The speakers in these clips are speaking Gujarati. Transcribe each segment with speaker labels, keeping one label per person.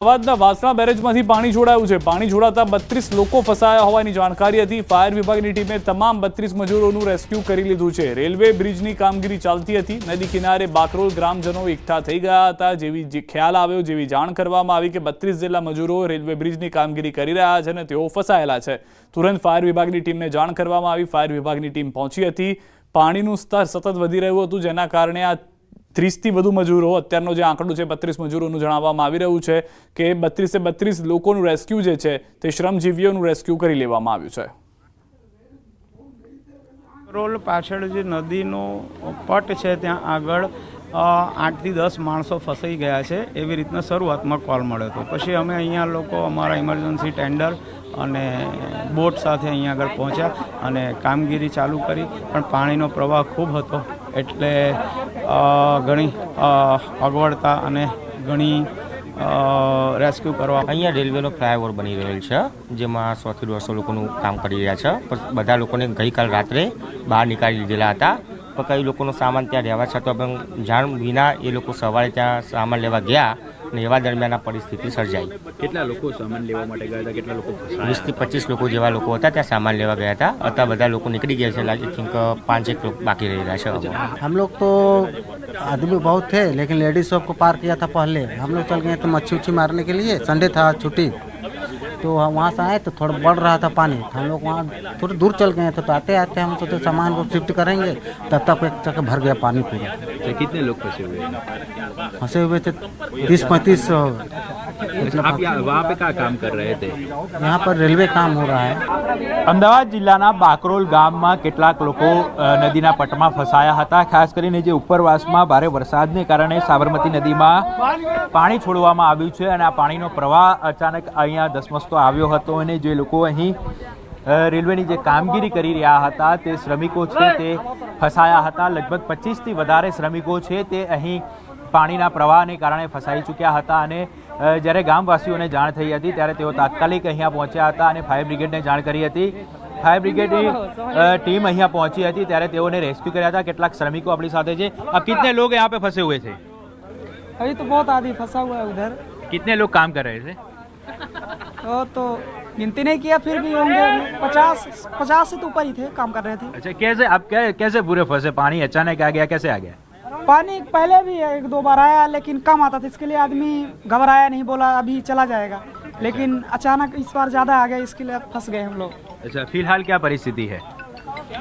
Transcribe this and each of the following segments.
Speaker 1: અમદાવાદના વાસણા બેરેજમાંથી પાણી છોડાયું છે। પાણી છોડાતા 32 લોકો ફસાયા હોવાની જાણકારી હતી। ફાયર વિભાગની ટીમે તમામ 32 મજૂરોનું રેસ્ક્યુ કરી લીધું છે। રેલવે બ્રિજની કામગીરી ચાલતી હતી। નદી કિનારે બાકરોલ ગ્રામજનો એકઠા થઈ ગયા હતા। જેવી ખ્યાલ આવ્યો, જેવી જાણ કરવામાં આવી કે 32 જેટલા મજૂરો રેલવે બ્રિજની કામગીરી કરી રહ્યા છે અને તેઓ ફસાયેલા છે। તુરંત ફાયર વિભાગની ટીમને જાણ કરવામાં આવી। ફાયર વિભાગની ટીમ પહોંચી હતી। પાણીનું સ્તર સતત વધી રહ્યું હતું, જેના કારણે આ 30 થી વધુ મજૂરો, અત્યારનો જે આંકડો છે 32 મજૂરોનું જણાવવામાં આવી રહ્યું છે કે 32 લોકોનું રેસ્ક્યુ જે છે તે શ્રમજીવીઓનું રેસ્ક્યુ કરી લેવામાં આવ્યું છે।
Speaker 2: રોલ પાછળ જે નદીનો પટ છે ત્યાં આગળ 8 થી 10 માણસો ફસાઈ ગયા છે, એવી રીતના શરૂઆતમાં કોલ મળ્યો હતો। પછી અમે અહીંયા લોકો અમારા ઇમરજન્સી ટેન્ડર અને બોટ સાથે અહીંયા આગળ પહોંચ્યા અને કામગીરી ચાલુ કરી, પણ પાણીનો પ્રવાહ ખૂબ હતો એટલે ઘણી અગવડતા અને ઘણી રેસ્ક્યુ કરવા।
Speaker 3: અહીંયા રેલવેનો ફ્લાયઓવર બની રહેલ છે, જેમાં 100 થી 150 લોકોનું કામ કરી રહ્યા છે। પણ બધા લોકોને ગઈકાલ રાત્રે બહાર નીકાળી લીધેલા હતા, પણ કઈ લોકોનો સામાન ત્યાં રહેવા છતાં પણ જાણ વિના એ લોકો સવારે ત્યાં સામાન લેવા ગયા અને એવા દરમિયાન આ પરિસ્થિતિ સર્જાઈ।
Speaker 4: કેટલા લોકો સામાન લેવા માટે ગયા હતા? કેટલા લોકો?
Speaker 3: 20 થી 25 લોકો જેવા લોકો હતા ત્યાં સામાન લેવા ગયા હતા। અત્યારે બધા લોકો નીકળી ગયા છે। આઈ થિંક 5-1 લોકો બાકી રહી રહ્યા છે।
Speaker 5: हम लोग तो आदमी बहुत थे, लेकिन लेडीज सबको पार किया था पहले। हम लोग चल गए थे मच्छी उच्छी मारने के लिए, संडे था छुट्टी, तो हम वहाँ से आए तो थोड़ा बढ़ रहा था पानी, हम लोग वहाँ थोड़ी दूर चल गए थे। तो आते आते हम सोचे सामान को शिफ्ट करेंगे, तब तक एक जगह भर गया पानी पूरा।
Speaker 4: तो कितने लोग फंसे हुए हैं?
Speaker 5: फंसे हुए थे 30-35।
Speaker 4: आप वहाँ पे क्या काम कर रहे थे?
Speaker 5: यहाँ पर रेलवे काम हो रहा है।
Speaker 6: અમદાવાદ જિલ્લાના બાકરોલ ગામમાં કેટલાક લોકો નદીના પટમાં ફસાયા હતા। ખાસ કરીને જે ઉપરવાસમાં ભારે વરસાદને કારણે સાબરમતી નદીમાં પાણી છોડવામાં આવ્યું છે અને આ પાણીનો પ્રવાહ અચાનક અહીંયા ધસમસતો આવ્યો હતો અને જે લોકો અહીં રેલવેની જે કામગીરી કરી રહ્યા હતા તે શ્રમિકો છે તે ફસાયા હતા। લગભગ 25 થી વધારે શ્રમિકો છે તે અહીં પાણીના પ્રવાહને કારણે ફસાઈ ચૂક્યા હતા અને જ્યારે ગામવાસીઓને જાણ થઈ હતી ત્યારે તેઓ તાત્કાલિક અહીંયા પહોંચ્યા હતા અને ફાયર બ્રિગેડને જાણ કરી હતી। ફાયર બ્રિગેડની ટીમ અહીંયા પહોંચી હતી ત્યારે તેઓને રેસ્ક્યુ કર્યા હતા। કેટલાક શ્રમિકો આપણી સાથે છે। अब कितने लोग यहाँ पे फंसे हुए थे?
Speaker 7: अभी तो बहुत आदमी फंसा हुआ है उधर।
Speaker 6: कितने लोग काम कर रहे थे?
Speaker 7: तो गिनती नहीं किया, फिर भी होंगे 50 से तो ऊपर ही थे, काम कर रहे थे।
Speaker 6: अच्छा, कैसे आप कैसे पूरे फंसे? पानी अचानक आ गया, कैसे आ गया?
Speaker 7: पानी पहले भी 1-2 बार आया, लेकिन कम आता था, इसके लिए आदमी घबराया नहीं, बोला अभी चला जाएगा। लेकिन अचानक इस बार ज़्यादा आ गया, इसके लिए फंस गए हम लोग।
Speaker 6: अच्छा, फिलहाल क्या परिस्थिति है?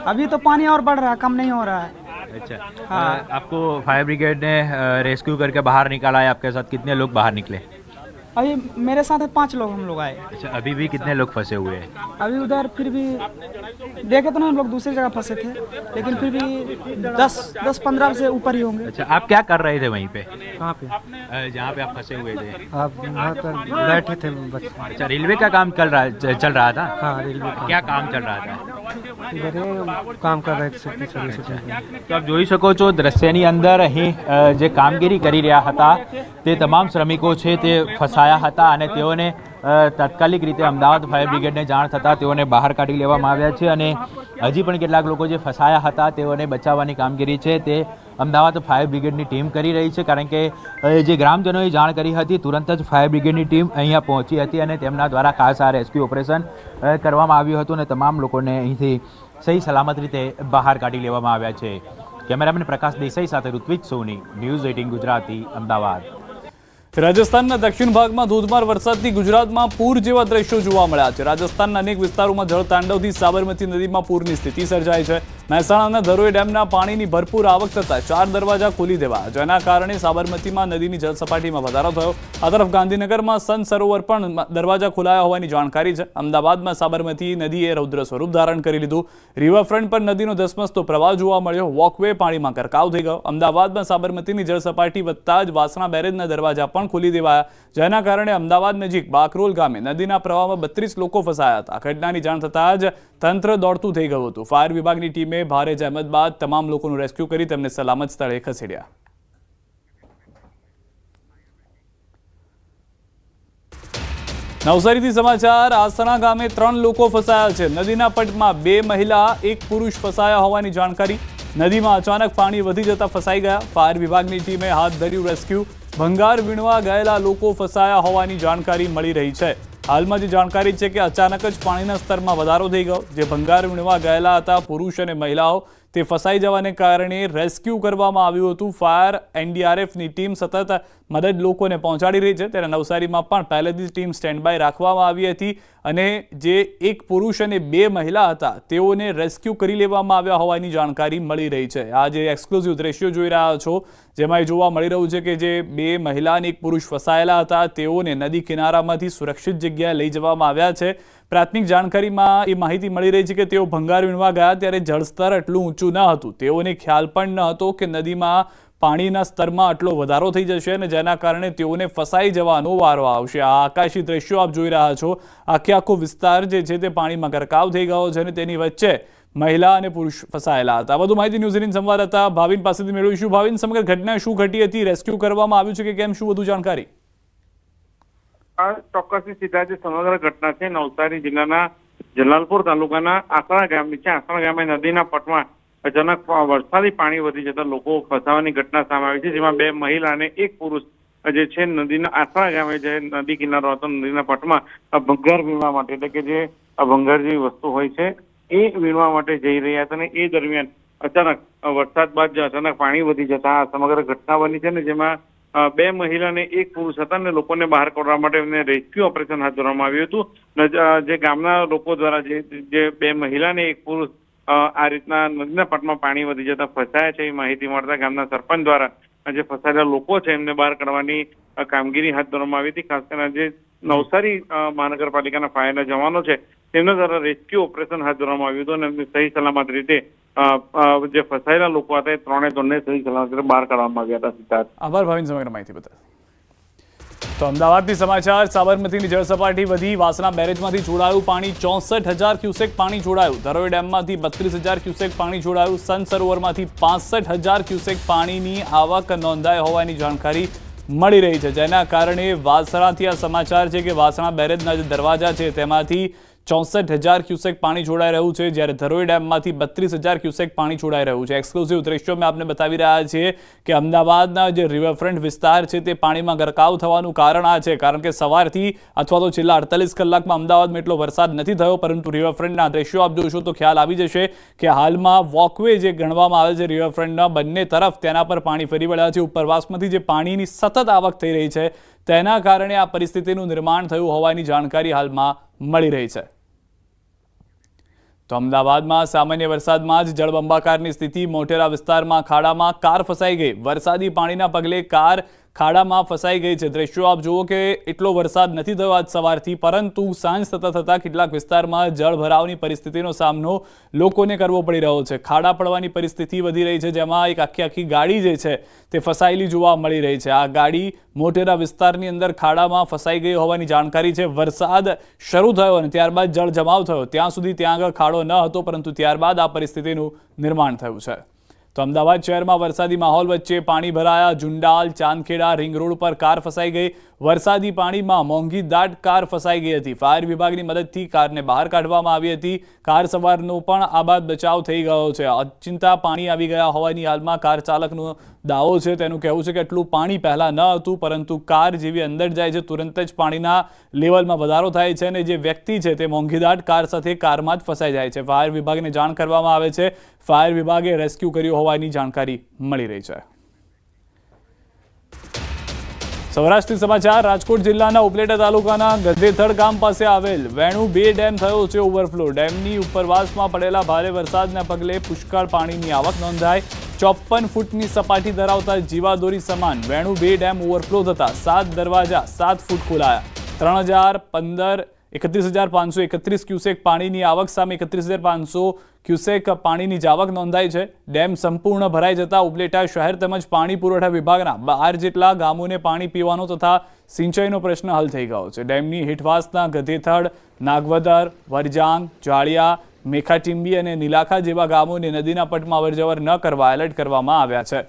Speaker 7: अभी तो पानी और बढ़ रहा है, कम नहीं हो रहा है।
Speaker 6: अच्छा,
Speaker 7: हाँ।
Speaker 6: आपको फायर ब्रिगेड ने रेस्क्यू करके बाहर निकाला है। आपके साथ कितने लोग बाहर निकले?
Speaker 7: अभी मेरे साथ 5 लोग हम लोग आए।
Speaker 6: अच्छा, अभी भी कितने लोग फंसे हुए हैं?
Speaker 7: अभी उधर फिर भी देखे तो नहीं, हम लोग दूसरी जगह फंसे थे, लेकिन फिर भी 10-15 से ऊपर ही होंगे।
Speaker 6: अच्छा, आप क्या कर रहे थे वहीं पे?
Speaker 5: कहाँ पे?
Speaker 6: जहाँ पे आप फंसे हुए थे?
Speaker 5: आप वहाँ पर बैठे थे बस।
Speaker 6: अच्छा, रेलवे का काम चल रहा था?
Speaker 5: हाँ, रेलवे का
Speaker 6: क्या काम चल रहा था?
Speaker 5: इधर काम कर रहे थे।
Speaker 6: તો આપ જોઈ શકો છો દ્રશ્યની અંદર અહીં જે કામગીરી કરી રહ્યા હતા તે તમામ શ્રમિકો છે તે ફસાયા હતા અને તેઓને તાત્કાલિક રીતે અમદાવાદ ફાયર બ્રિગેડને જાણ થતાં તેઓને બહાર કાઢી લેવામાં આવ્યા છે અને હજી પણ કેટલાક લોકો જે ફસાયા હતા તેઓને બચાવવાની કામગીરી છે તે અમદાવાદ ફાયર બ્રિગેડની ટીમ કરી રહી છે, કારણ કે જે ગ્રામજનોએ જાણ કરી હતી તુરંત જ ફાયર બ્રિગેડની ટીમ અહીંયા પહોંચી હતી અને તેમના દ્વારા ખાસ આ રેસ્ક્યુ ઓપરેશન કરવામાં આવ્યું હતું અને તમામ લોકોને અહીંથી સહી સલામત રીતે બહાર કાઢી લેવામાં આવ્યા છે। કેમેરામેન પ્રકાશ દેસાઈ સાથે ઋત્વિજ સોની, ન્યૂઝ 18 ગુજરાતી, અમદાવાદ।
Speaker 1: રાજસ્થાનના દક્ષિણ ભાગમાં ધોધમાર વરસાદથી ગુજરાતમાં પૂર જેવા દ્રશ્યો જોવા મળ્યા છે। રાજસ્થાનના અનેક વિસ્તારોમાં જળતાંડવથી સાબરમતી નદીમાં પૂરની સ્થિતિ સર્જાઈ છે। મહેસાણાના ધરોઈ ડેમના પાણીની ભરપૂર આવક થતાં 4 દરવાજા ખોલી દેવાયા, જેના કારણે સાબરમતીમાં નદીની જળસપાટીમાં વધારો થયો। આ તરફ ગાંધીનગરમાં સન સરોવર પણ દરવાજા ખોલાયા હોવાની જાણકારી છે। અમદાવાદમાં સાબરમતી નદીએ રૌદ્ર સ્વરૂપ ધારણ કરી લીધું। રિવરફ્રન્ટ પર નદીનો ધસમસતો પ્રવાહ જોવા મળ્યો। વોકવે પાણીમાં ગરકાવ થઈ ગયો। અમદાવાદમાં સાબરમતીની જળસપાટી વધતા જ વાસણા બેરેજના દરવાજા પણ ખોલી દેવાયા, જેના કારણે અમદાવાદ નજીક બાકરોલ ગામે નદીના પ્રવાહમાં 32 લોકો ફસાયા હતા। ઘટનાની જાણ થતાં જ તંત્ર દોડતું થઈ ગયું હતું। ફાયર વિભાગની ટીમે ભારે જહેમત બાદ તમામ લોકોનું રેસ્ક્યુ કરી તેમને સલામત સ્થળે ખસેડ્યા। નવસારીથી સમાચાર। આસણા ગામે 3 લોકો ફસાયા છે। નદીના પટમાં 2 મહિલા 1 પુરુષ ફસાયા હોવાની જાણકારી। નદીમાં અચાનક પાણી વધી જતા ફસાઈ ગયા। ફાયર વિભાગની ટીમે હાથ ધર્યું રેસ્ક્યુ। ભંગાર વીણવા ગયેલા લોકો ફસાયા હોવાની જાણકારી મળી રહી છે. હાલમાં જે જાણકારી છે કે અચાનક જ પાણીના સ્તરમાં વધારો થઈ ગયો. જે ભંગાર વીણવા ગયેલા હતા પુરુષ અને મહિલાઓ તે ફસાઈ જવાને કારણે રેસ્ક્યુ કરવામાં આવ્યું હતું. ફાયર એનડીઆરએફની ટીમ સતત મદદ લોકોને પહોંચાડી રહી છે. ત્યારે નવસારીમાં પણ પહેલેથી જ ટીમ સ્ટેન્ડ બાય રાખવામાં આવી હતી અને જે એક પુરુષ અને 2 મહિલા હતા તેઓને રેસ્ક્યુ કરી લેવામાં આવ્યા હોવાની જાણકારી મળી રહી છે. આ જે એક્સક્લુઝિવ દ્રશ્યો જોઈ રહ્યા છો જેમાં જોવા મળી રહ્યું છે કે જે 2 મહિલા અને 1 પુરુષ ફસાયેલા હતા તેઓને નદી કિનારામાંથી સુરક્ષિત જગ્યાએ લઈ જવામાં આવ્યા છે. પ્રાથમિક જાણકારીમાં એ માહિતી મળી રહી છે કે તેઓ ભંગાર વીણવા ગયા ત્યારે જળસ્તર એટલું ઊંચું ન હતું. તેઓને ખ્યાલ પણ ન હતો કે નદીમાં પાણીના સ્તરમાં આટલો વધારો થઈ જશે અને જેના કારણે તેઓને ફસાઈ જવાનો વારો આવશે. આ આકાશી દ્રશ્યો આપ જોઈ રહ્યા છો. આખો વિસ્તાર જે છે તે પાણીમાં ગરકાવ થઈ ગયો છે અને તેની વચ્ચે મહિલા અને પુરુષ ફસાયેલા હતા. વધુ માહિતી ન્યૂઝ18 સંવાદદાતા ભાવિન પાસેથી મેળવીશું. ભાવિન, સમગ્ર ઘટના શું ઘટી હતી? રેસ્ક્યુ કરવામાં આવ્યું છે કે કેમ? શું વધુ જાણકારી?
Speaker 8: ચોક્કસથી સીધા જે સમગ્ર ઘટના છે નવસારી જિલ્લાના જલાલપુર તાલુકાના આસણા ગામની છે. આસણા ગામે નદીના પટમાં અચાનક વરસાદી પાણી વધી જતા લોકો ફસાવાની ઘટના સામે આવી છે, જેમાં 2 મહિલા અને 1 પુરુષ જે છે નદીના આસણા ગામે જે નદી કિનારો હતો નદીના પટમાં ભંગાર વીણવા માટે, એટલે કે જે ભંગાર જેવી વસ્તુ હોય છે એ વીણવા માટે જઈ રહ્યા હતા અને એ દરમિયાન અચાનક વરસાદ બાદ અચાનક પાણી વધી જતા આ સમગ્ર ઘટના બની છે ને જેમાં 2 મહિલા અને 1 પુરુષ હતા અને લોકોને બહાર કાઢવા માટે એમને રેસ્ક્યુ ઓપરેશન હાથ ધરવામાં આવ્યું હતું. જે ગામના લોકો દ્વારા જે 2 મહિલા અને 1 પુરુષ આ રીતના નદીના પટમાં પાણી વધી જતા ફસાયા છે એ માહિતી મળતા ગામના સરપંચ દ્વારા જે ફસાયેલા લોકો છે એમને બહાર કાઢવાની કામગીરી હાથ ધરવામાં આવી હતી. ખાસ કરીને જે નવસારી મહાનગરપાલિકાના ફાયરના જવાનો છે તેમના દ્વારા રેસ્ક્યુ ઓપરેશન હાથ ધરવામાં આવ્યું હતું અને એમને સહી સલામત રીતે જે ફસાયેલા લોકો હતા એ 3 સહી સલામત રીતે બહાર કાઢવામાં આવ્યા હતા. સિદ્ધાર્થ,
Speaker 1: આભાર ભાવિન સમગ્ર માહિતી બદલ. તો અમદાવાદથી સમાચાર. સાબરમતીની જળસપાટી વધી. વાસણા બેરેજમાંથી છોડાયું પાણી. 64,000 ક્યુસેક પાણી છોડાયું. ધરોઈ ડેમમાંથી 32,000 ક્યુસેક પાણી છોડાયું. સન સરોવરમાંથી 65,000 ક્યુસેક પાણીની આવક નોંધાઈ હોવાની જાણકારી મળી રહી છે, જેના કારણે વાસણાથી આ સમાચાર છે કે વાસણા બેરેજના જે દરવાજા છે તેમાંથી 64,000 ક્યુસેક પાણી છોડાઈ રહ્યું છે, જ્યારે ધરોઈ ડેમમાંથી 32,000 ક્યુસેક પાણી છોડાઈ રહ્યું છે. એક્સક્લુઝિવ દ્રશ્યો મેં આપને બતાવી રહ્યા છીએ કે અમદાવાદના જે રિવરફ્રન્ટ વિસ્તાર છે તે પાણીમાં ગરકાવ થવાનું કારણ આ છે, કારણ કે સવારથી અથવા તો છેલ્લા 48 કલાકમાં અમદાવાદમાં એટલો વરસાદ નથી થયો, પરંતુ રિવરફ્રન્ટના દ્રશ્યો આપ જોશો તો ખ્યાલ આવી જશે કે હાલમાં વોકવે જે ગણવામાં આવે છે રિવરફ્રન્ટના બંને તરફ તેના પર પાણી ફરી વળ્યા છે. ઉપરવાસમાંથી જે પાણીની સતત આવક થઈ રહી છે તેના કારણે આ પરિસ્થિતિનું નિર્માણ થયું હોવાની જાણકારી હાલમાં મળી રહી છે. તો અમદાવાદમાં સામાન્ય વરસાદમાં જ જળબંબાકારની સ્થિતિ. મોટેરા વિસ્તારમાં ખાડામાં કાર ફસાઈ ગઈ. વરસાદી પાણીના પગલે કાર ખાડામાં ફસાઈ ગઈ છે. દ્રશ્યો આપ જુઓ કે એટલો વરસાદ નથી થયો આજ સવારથી, પરંતુ સાંજ થતાં કેટલાક વિસ્તારમાં જળભરાવની પરિસ્થિતિનો સામનો લોકોને કરવો પડી રહ્યો છે. ખાડા પડવાની પરિસ્થિતિ વધી રહી છે, જેમાં એક આખી ગાડી જે છે તે ફસાયેલી જોવા મળી રહી છે. આ ગાડી મોટેરા વિસ્તારની અંદર ખાડામાં ફસાઈ ગઈ હોવાની જાણકારી છે. વરસાદ શરૂ થયો અને ત્યારબાદ જળ જમાવ થયો. ત્યાં સુધી ત્યાં આગળ ખાડો ન હતો, પરંતુ ત્યારબાદ આ પરિસ્થિતિનું નિર્માણ થયું છે. તો અમદાવાદ શહેરમાં વરસાદી માહોલ વચ્ચે પાણી ભરાયા. જુંડાલ, ચાંદખેડા, રિંગ રોડ પર કાર ફસાઈ ગઈ. વરસાદી પાણીમાં મોંઘી દાટ કાર ફસાઈ ગઈ હતી. ફાયર વિભાગની મદદથી કારને બહાર કાઢવામાં આવી હતી. કાર સવારનો પણ આબાદ બચાવ થઈ ગયો છે. અચિંતા પાણી આવી ગયા હોવાની હાલમાં કાર ચાલકનો દાવો છે. તેનું કહેવું છે કે એટલું પાણી પહેલા ન હતું, પરંતુ કાર જેવી અંદર જાય છે તુરંત જ પાણીના લેવલમાં વધારો થાય છે અને જે વ્યક્તિ છે તે મોંઘીદાટ કાર સાથે કારમાં જ ફસાઈ જાય છે. ફાયર વિભાગને જાણ કરવામાં આવે છે. ફાયર વિભાગે રેસ્ક્યુ કર્યું હોવાની જાણકારી મળી રહી છે. સૌરાષ્ટ્રી સમાચાર. રાજકોટ જિલ્લાના ઉપલેટા તાલુકાના ગધેથડ ગામ પાસે આવેલ વેણુ 2 ડેમ થયો છે ઓવરફ્લો. ડેમની ઉપરવાસમાં પડેલા ભારે વરસાદના પગલે પુષ્કળ પાણીની આવક નોંધાઈ. 54 ફૂટની સપાટી ધરાવતા જીવાદોરી સમાન વેણુ 2 ડેમ ઓવરફ્લો થતા 7 દરવાજા 7 ફૂટ ખોલાયા. 31,531 ક્યુસેક પાણીની આવક સામે 31,500 ક્યુસેક પાણીની જાવક નોંધાઈ છે. ડેમ સંપૂર્ણ ભરાઈ જતા ઉપલેટા શહેર તેમજ પાણી પુરવઠા વિભાગના 12 જેટલા ગામોને પાણી પીવાનો તથા સિંચાઈનો પ્રશ્ન હલ થઈ ગયો છે. ડેમની હેઠવાસના ગધેથડ, નાગવદર, વરજાંગ, જાળિયા, મેખાટીંબી અને નીલાખા જેવા ગામોને નદીના પટમાં અવરજવર ન કરવા એલર્ટ કરવામાં આવ્યા છે.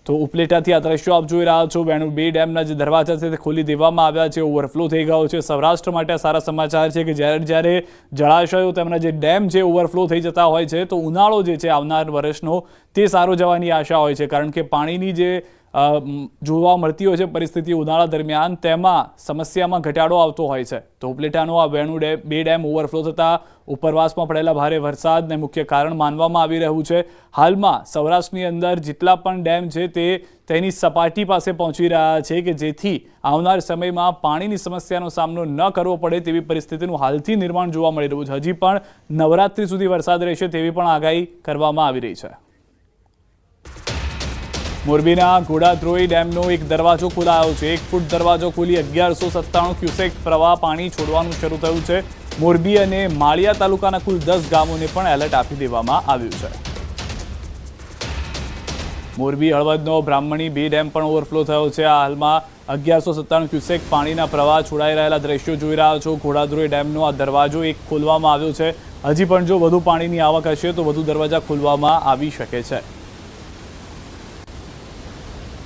Speaker 1: તો ઉપલેટાથી આ દ્રશ્યો આપ જોઈ રહ્યા છો. વેણુ 2 ડેમના જે દરવાજા છે તે ખોલી દેવામાં આવ્યા છે. ઓવરફ્લો થઈ ગયો છે. સૌરાષ્ટ્ર માટે સારા સમાચાર છે કે જ્યારે જળાશયો તેમના જે ડેમ છે ઓવરફ્લો થઈ જતા હોય છે તો ઉનાળો જે છે આવનાર વર્ષનો તે સારો જવાની આશા હોય છે, કારણ કે પાણીની જે જોવા મળતી હોય છે પરિસ્થિતિ ઉનાળા દરમિયાન, તેમાં સમસ્યામાં ઘટાડો આવતો હોય છે. તો ઉપલેટાનો આ વેણુ બે ડેમ ઓવરફ્લો થતાં ઉપરવાસમાં પડેલા ભારે વરસાદને મુખ્ય કારણ માનવામાં આવી રહ્યું છે. હાલમાં સૌરાષ્ટ્રની અંદર જેટલા પણ ડેમ છે તે તેની સપાટી પાસે પહોંચી રહ્યા છે કે જેથી આવનાર સમયમાં પાણીની સમસ્યાનો સામનો ન કરવો પડે તેવી પરિસ્થિતિનું હાલથી નિર્માણ જોવા મળી રહ્યું છે. હજી પણ નવરાત્રી સુધી વરસાદ રહેશે તેવી પણ આગાહી કરવામાં આવી રહી છે. મોરબીના ઘોડાદ્રોઈ ડેમનો એક દરવાજો ખોલાયો છે. 1 ફૂટ દરવાજો ખોલી 1197 ક્યુસેક પ્રવાહ પાણી છોડવાનું શરૂ થયું છે. મોરબી અને માળિયા તાલુકાના કુલ 10 ગામોને પણ એલર્ટ આપી દેવામાં આવ્યું છે. મોરબી હળવદનો બ્રાહ્મણી 2 ડેમ પણ ઓવરફ્લો થયો છે. હાલમાં 1197 ક્યુસેક પાણીના પ્રવાહ છોડાઈ રહેલા દ્રશ્યો જોઈ રહ્યા છો. ઘોડાદ્રોઈ ડેમનો આ દરવાજો એક ખોલવામાં આવ્યો છે. હજી પણ જો વધુ પાણીની આવક હશે તો વધુ દરવાજા ખોલવામાં આવી શકે છે.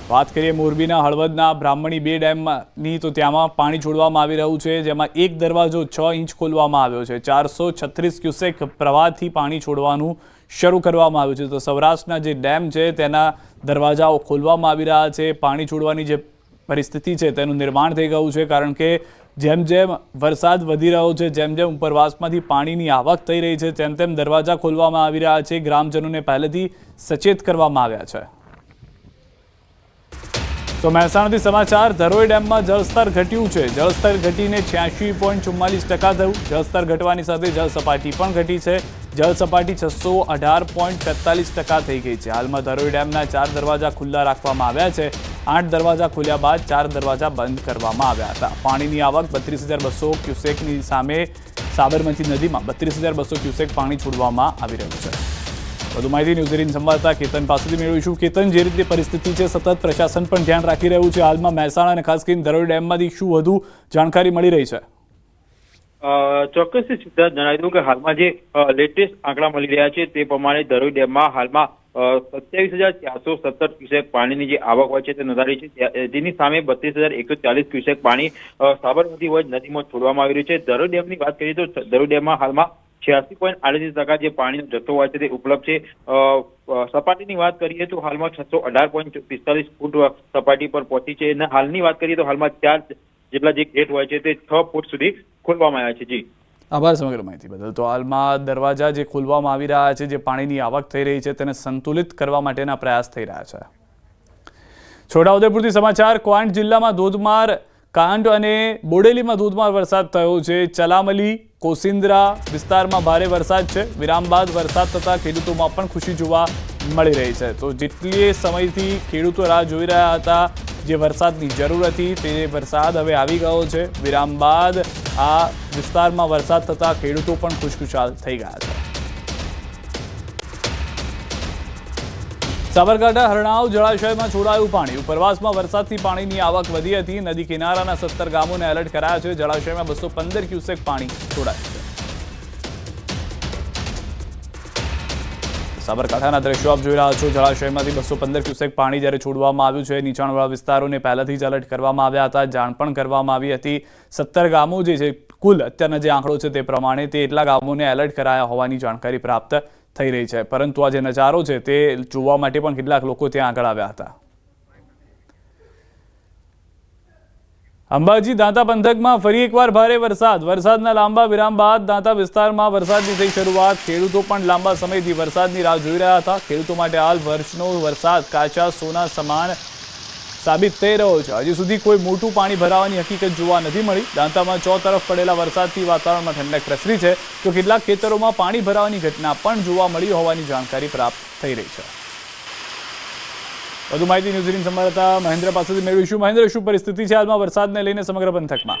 Speaker 1: વાત કરીએ મોરબીના હળવદના બ્રાહ્મણી 2 ડેમની, તો ત્યાંમાં પાણી છોડવામાં આવી રહ્યું છે, જેમાં એક દરવાજો 6 ઇંચ ખોલવામાં આવ્યો છે. 436 ક્યુસેક પ્રવાહથી પાણી છોડવાનું શરૂ કરવામાં આવ્યું છે. તો સૌરાષ્ટ્રના જે ડેમ છે તેના દરવાજાઓ ખોલવામાં આવી રહ્યા છે. પાણી છોડવાની જે પરિસ્થિતિ છે તેનું નિર્માણ થઈ ગયું છે, કારણ કે જેમ જેમ વરસાદ વધી રહ્યો છે, જેમ જેમ ઉપરવાસમાંથી પાણીની આવક થઈ રહી છે, તેમ તેમ દરવાજા ખોલવામાં આવી રહ્યા છે. ગ્રામજનોને પહેલેથી સચેત કરવામાં આવ્યા છે. તો મહેસાણાથી સમાચાર. ધરોઈ ડેમમાં જળસ્તર ઘટ્યું છે. જળસ્તર ઘટીને 86.44% થયું. જળસ્તર ઘટવાની સાથે જળ સપાટી પણ ઘટી છે. જળ સપાટી 618.43% થઈ ગઈ છે. હાલમાં ધરોઈ ડેમના 4 દરવાજા ખુલ્લા રાખવામાં આવ્યા છે. 8 દરવાજા ખોલ્યા બાદ 4 દરવાજા બંધ કરવામાં આવ્યા હતા. પાણીની આવક 32,200 ક્યુસેકની સામે સાબરમતી નદીમાં 32,200 ક્યુસેક પાણી છોડવામાં આવી રહ્યું છે. વધુ માહિતી ન્યૂઝ 18 સંવાદદાતા કેતન પાસેથી મેળવીશું. કેતન, જે રીતે પરિસ્થિતિ છે, સતત પ્રશાસન પણ ધ્યાન રાખી રહ્યું છે. હાલમાં મહેસાણા અને ખાસ કરીને ધરોઈ ડેમમાંથી શું વધુ જાણકારી મળી રહી છે?
Speaker 9: ચોક્કસથી સિદ્ધાર્થ જણાવી દઉં કે હાલમાં જે લેટેસ્ટ આંકડા મળી રહ્યા છે તે પ્રમાણે ધરોઈ ડેમમાં હાલમાં 27,417 ક્યુસેક પાણીની જે આવક હોય છે તે નોંધાઈ છે. જેની સામે 32,140 ક્યુસેક પાણી સાબરમતી વોજ નદીમાં છોડવામાં આવી રહ્યું છે. ધરોઈ ડેમની વાત કરીએ તો ધરોઈ ડેમમાં હાલમાં 86.38% જે પાણીનો જથ્થો હોય છે તે ઉપલબ્ધ છે. સપાટીની વાત કરીએ તો હાલમાં 618.45 ફૂટ સપાટી પર પહોંચી છે. અને હાલની વાત કરીએ તો હાલમાં 4 જેટલા જે ગેટ હોય છે તે 6 ફૂટ સુધી ખોલવામાં આવ્યા છે. જી,
Speaker 1: આભાર સમગ્ર માહિતી બદલ. તો હાલમાં દરવાજા જે ખોલવામાં આવી રહ્યા છે, જે પાણીની આવક થઈ રહી છે, તેને સંતુલિત કરવા માટેના પ્રયાસ થઈ રહ્યા છે. છોટાઉદેપુરથી સમાચાર. ક્વાંટ જિલ્લામાં ધોધમાર કાંડ અને બોડેલીમાં ધોધમાર વરસાદ થયો છે. ચલામલી કોસિન્દ્રા વિસ્તારમાં ભારે વરસાદ છે. વિરામ બાદ વરસાદ થતાં ખેડૂતોમાં પણ ખુશી જોવા મળી રહી છે. તો જેટલી સમયથી ખેડૂતો રાહ જોઈ રહ્યા હતા, જે વરસાદની જરૂર હતી, તે વરસાદ હવે આવી ગયો છે. વિરામ બાદ આ વિસ્તારમાં વરસાદ થતાં ખેડૂતો પણ ખુશખુશાલ થઈ ગયા છે. સાબરકાંઠા હરણાવ જળાશયમાં છોડાયું પાણી. ઉપરવાસમાં વરસાદથી પાણીની આવક વધી હતી. નદી કિનારાના 17 ગામોને એલર્ટ કરાયા છે. જળાશયમાં 215 ક્યુસેક પાણી છોડાયું છે. સાબરકાંઠાના દ્રશ્યો આપ જોઈ રહ્યા છો. જળાશયમાંથી 215 ક્યુસેક પાણી જ્યારે છોડવામાં આવ્યું છે. નીચાણવાળા વિસ્તારોને પહેલાથી જ એલર્ટ કરવામાં આવ્યા હતા. જાણ પણ કરવામાં આવી હતી. 17 ગામો જે છે, કુલ અત્યારના જે આંકડો છે તે પ્રમાણે તે એટલા ગામોને એલર્ટ કરાયા હોવાની જાણકારી પ્રાપ્ત થઈ રહી છે. પરંતુ આ જે નજારો છે તે જોવા માટે પણ કેટલાક લોકો ત્યાં આગળ આવ્યા હતા. અંબાજી દાંતા પંથકમાં ફરી એકવાર ભારે વરસાદ. વરસાદના લાંબા વિરામ બાદ દાંતા વિસ્તારમાં વરસાદની થઈ શરૂઆત. ખેડૂતો પણ લાંબા સમયથી વરસાદની રાહ જોઈ રહ્યા હતા. ખેડૂતો માટે હાલ વર્ષનો વરસાદ કાચા સોના સમાન સાબિત થઈ રહ્યો છે. હજી સુધી કોઈ મોટું પાણી ભરાવાની હકીકત જોવા નથી મળી. દાંતામાં ચોતરફ પડેલા વરસાદથી વાતાવરણમાં ઠંડક પ્રસરી છે. તો કેટલાક ખેતરોમાં પાણી ભરાવાની ઘટના પણ જોવા મળી હોવાની જાણકારી પ્રાપ્ત થઈ રહી છે. વધુ માહિતી ન્યૂઝ 18 સંવાદદાતા મહેન્દ્ર પાસેથી મેળવીશું. મહેન્દ્ર, શું પરિસ્થિતિ છે હાલમાં વરસાદને લઈને સમગ્ર પંથકમાં?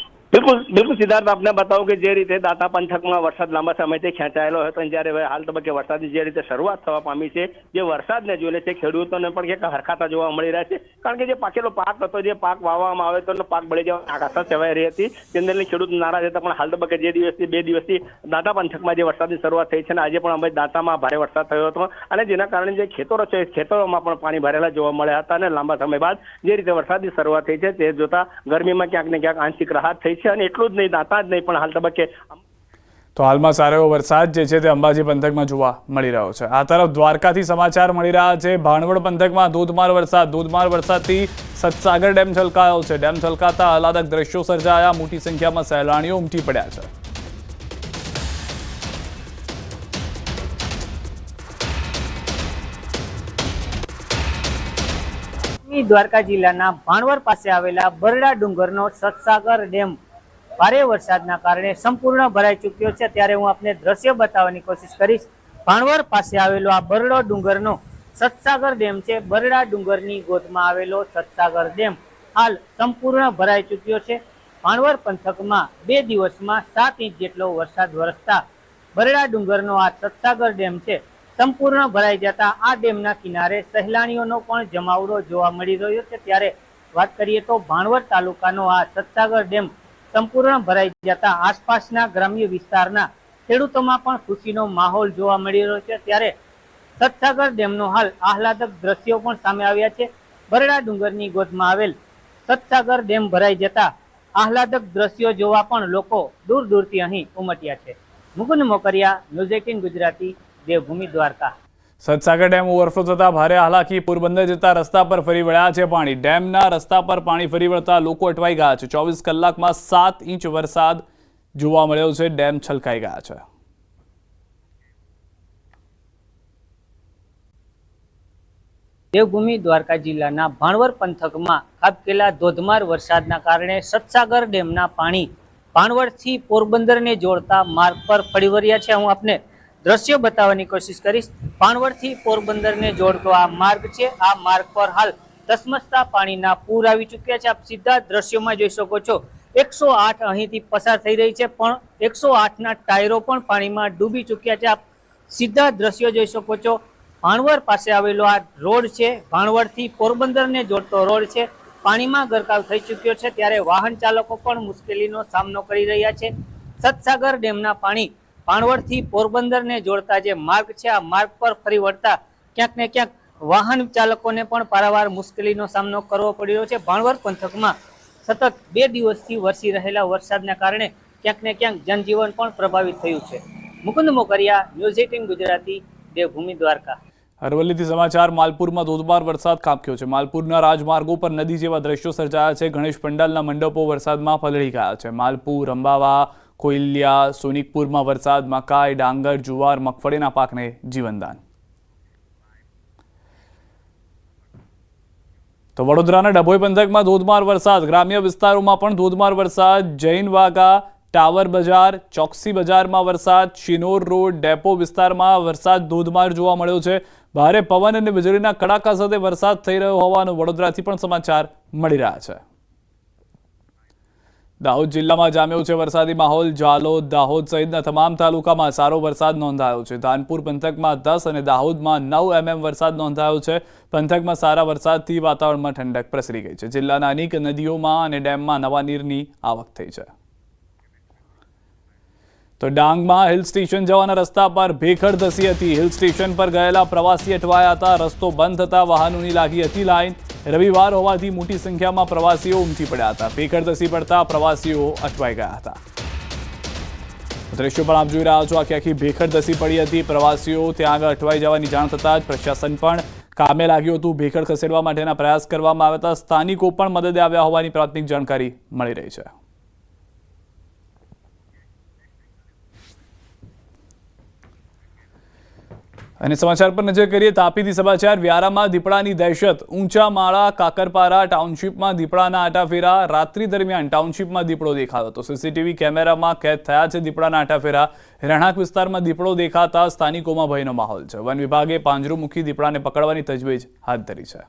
Speaker 10: બિલકુલ સિદ્ધાર્થ, આપને બતાવું કે જે રીતે દાંતા પંથકમાં વરસાદ લાંબા સમયથી ખેંચાયેલો હતો, જ્યારે હવે હાલ તબક્કે વરસાદની જે રીતે શરૂઆત થવા પામી છે, જે વરસાદને જોઈને છે ખેડૂતોને પણ ક્યાંક હરખાતા જોવા મળી રહ્યા છે. કારણ કે જે પાકેલો પાક હતો, જે પાક વાવવામાં આવે તો પાક બળી જવાની આશા સેવાઈ રહી હતી. તેને લઈને ખેડૂત નારાજ હતા. પણ હાલ તબક્કે જે દિવસથી 2 દિવસથી દાંતા પંથકમાં જે વરસાદની શરૂઆત થઈ છે, અને આજે પણ અમે દાંતામાં ભારે વરસાદ થયો હતો, અને જેના કારણે જે ખેતરો છે, ખેતરોમાં પણ પાણી ભરેલા જોવા મળ્યા હતા. અને લાંબા સમય બાદ જે રીતે વરસાદની શરૂઆત થઈ છે, તે જોતા ગરમીમાં ક્યાંક ને ક્યાંક આંશિક રાહત થઈ છે. અને એટલું જ નહીં, દાંતા જ નહીં, પણ હાલ તબક્કે
Speaker 1: તો હાલમાં સારો એવો વરસાદ જે છે તે અંબાજી પંથકમાં જોવા મળી રહ્યો છે। આ તરફ દ્વારકાથી સમાચાર મળી રહ્યા છે। ભાણવડ પંથકમાં ધોધમાર વરસાદથી સતસાગર ડેમ છલકાયો છે। ડેમ છલકાતા આહલાદક દ્રશ્યો સર્જાયા। મોટી સંખ્યામાં સહેલાણીઓ ઉમટી પડ્યા છે।
Speaker 11: દ્વારકા જિલ્લાના ભાણવડ પાસે આવેલા બરડા ડુંગરનો સતસાગર ડેમ ભારે વરસાદના કારણે સંપૂર્ણ ભરાઈ ચૂક્યો છે। ત્યારે હું આપને દ્રશ્ય બતાવવાની કોશિશ કરીશ। ભાણવડ પાસે આવેલો આ બરડો ડુંગરનો સતસાગર ડેમ છે। બરડા ડુંગરની ગોદમાં આવેલો સતસાગર ડેમ હાલ સંપૂર્ણ ભરાઈ ચૂક્યો છે। ભાણવડ પંથકમાં 2 દિવસમાં 7 ઇંચ જેટલો વરસાદ વરસતા બરડા ડુંગરનો આ સતસાગર ડેમ છે સંપૂર્ણ ભરાઈ જતા આ ડેમના કિનારે સહેલાણીઓનો પણ જમાવડો જોવા મળી રહ્યો છે। ત્યારે વાત કરીએ તો ભાણવડ તાલુકાનો આ સતસાગર ડેમ સંપૂર્ણ ભરાઈ જતા આસપાસના ગ્રામ્ય વિસ્તારના ખેડૂતોમાં પણ ખુશીનો માહોલ જોવા મળી રહ્યો છે। ત્યારે સતસાગર ડેમનો હાલ આહલાદક દ્રશ્યો પણ સામે આવ્યા છે। બરડા ડુંગરની ગોદમાં આવેલ સતસાગર ડેમ ભરાઈ જતા આહલાદક દ્રશ્યો જોવા પણ લોકો દૂર દૂરથી અહીં ઉમટ્યા છે। Mukund Mokariya, news 18 Gujarati, Devbhumi Dwarka.
Speaker 1: Satsagar dam overflow થતા ભારે હાલાકી। પોરબંદર જતા રસ્તા પર ફરી વળ્યા છે પાણી। ડેમના રસ્તા પર પાણી ફરી વળતા લોકો અટવાઈ ગયા છે। 24 કલાકમાં 7 ઇંચ વરસાદ જોવા મળ્યો છે। ડેમ છલકાઈ ગયા છે।
Speaker 11: દેવભૂમિ દ્વારકા જિલ્લાના ભાણવડ પંથકમાં ખાબકેલા ધોધમાર વરસાદના કારણે સતસાગર ડેમના પાણી ભાણવડથી પોરબંદરને જોડતા માર્ગ પર ફરી વળ્યા છે। હું આપને દ્રશ્યો બતાવવાની કોશિશ કરીશ। ભાણવડથી પોરબંદરને જોડતો આ માર્ગ છે। આ માર્ગ પર હાલ ધસમસતા પાણીના પૂર આવી ચૂક્યા છે। આપ સીધા દ્રશ્યોમાં જોઈ શકો છો। 108 અહીંથી પસાર થઈ રહી છે, પણ 108ના ટાયરો પણ પાણીમાં ડૂબી ચૂક્યા છે। આપ સીધા દ્રશ્યો જોઈ શકો છો। ભાણવડ પાસે આવેલો આ રોડ છે, ભાણવડથી પોરબંદરને જોડતો રોડ છે, પાણીમાં ગરકાવ થઈ ચૂક્યો છે। ત્યારે વાહન ચાલકો પણ મુશ્કેલીનો સામનો કરી રહ્યા છે। સતસાગર ડેમના પાણી ભાણવડથી પોરબંદરને જોડતા જે માર્ગ છે, આ માર્ગ પર ફરી વળતા ક્યાંક ને ક્યાંક વાહન ચાલકોને પણ પારાવાર મુશ્કેલીનો સામનો કરવો પડી રહ્યો છે। ભાણવડ પંથકમાં સતત 2 દિવસથી વરસી રહેલા વરસાદના કારણે ક્યાંક ને ક્યાંક જનજીવન પણ પ્રભાવિત થયું છે। મુકુંદ મોકરિયા, ન્યૂઝ 18 ગુજરાતી, દેવભૂમિ દ્વારકા।
Speaker 1: અરવલ્લીથી સમાચાર। માલપુરમાં ધોધમાર વરસાદ ખાબક્યો છે। માલપુરના રાજમાર્ગો પર નદી જેવા દ્રશ્યો સર્જાયા છે। ગણેશ પંડાલના મંડપો વરસાદમાં પલળી ગયા છે। માલપુર, અંબાવા, કોઈલિયા, સોનિકપુરમાં વરસાદ મકાઈ, ડાંગર, જુવાર, મગફળીના પાકને જીવનદાન। તો વડોદરાના ડભોઈ પંથકમાં ધોધમાર વરસાદ। ગ્રામ્ય વિસ્તારોમાં પણ ધોધમાર વરસાદ। જૈન વાગા, ટાવર બજાર, ચોકસી બજારમાં વરસાદ। શિનોર રોડ, ડેપો વિસ્તારમાં વરસાદ ધોધમાર જોવા મળ્યો છે। ભારે પવન અને વીજળીના કડાકા સાથે વરસાદ થઈ રહ્યો હોવાનું વડોદરાથી પણ સમાચાર મળી રહ્યા છે। દાહોદ જિલ્લામાં જામ્યો છે વરસાદી માહોલ। જાલોદ, દાહોદ સહિતના તમામ તાલુકામાં સારો વરસાદ નોંધાયો છે। ધાનપુર પંથકમાં 10 અને દાહોદમાં 9 mm વરસાદ નોંધાયો છે। પંથકમાં સારા વરસાદથી વાતાવરણમાં ઠંડક પ્રસરી ગઈ છે। જિલ્લાના અનેક નદીઓમાં અને ડેમમાં નવા નીરની આવક થઈ છે। તો ડાંગમાં હિલ સ્ટેશન જવાના રસ્તા પર ભેખડ ધસી હતી। હિલ સ્ટેશન પર ગયેલા પ્રવાસી અટવાયા હતા। રસ્તો બંધ થતા વાહનોની લાગી હતી લાઈન। રવિવાર હોવાથી મોટી સંખ્યામાં પ્રવાસીઓ ઉમટી પડ્યા હતા। ભેખડ ધસી પડતા પ્રવાસીઓ અટવાઈ ગયા હતા। દ્રશ્યો પણ આપ જોઈ રહ્યા છો। આખી ભેખડ ધસી પડી હતી। પ્રવાસીઓ ત્યાં આગળ અટવાઈ જવાની જાણ થતાં જ પ્રશાસન પણ કામે લાગ્યું હતું। ભેખડ ખસેડવા માટેના પ્રયાસ કરવામાં આવ્યા હતા। સ્થાનિકો પણ મદદે આવ્યા હોવાની પ્રાથમિક જાણકારી મળી રહી છે। અને સમાચાર પર નજર કરીએ। તાપીથી સમાચાર। વ્યારામાં દીપડાની દહેશત। ઊંચા માળા કાકરપારા ટાઉનશીપમાં દીપડાના આટાફેરા। રાત્રિ દરમિયાન ટાઉનશીપમાં દીપડો દેખાયો હતો। સીસીટીવી કેમેરામાં કેદ થયા છે દીપડાના આટાફેરા। રહેણાંક વિસ્તારમાં દીપડો દેખાતા સ્થાનિકોમાં ભયનો માહોલ છે। વન વિભાગે પાંજરું મૂકી દીપડાને પકડવાની તજવીજ હાથ ધરી છે।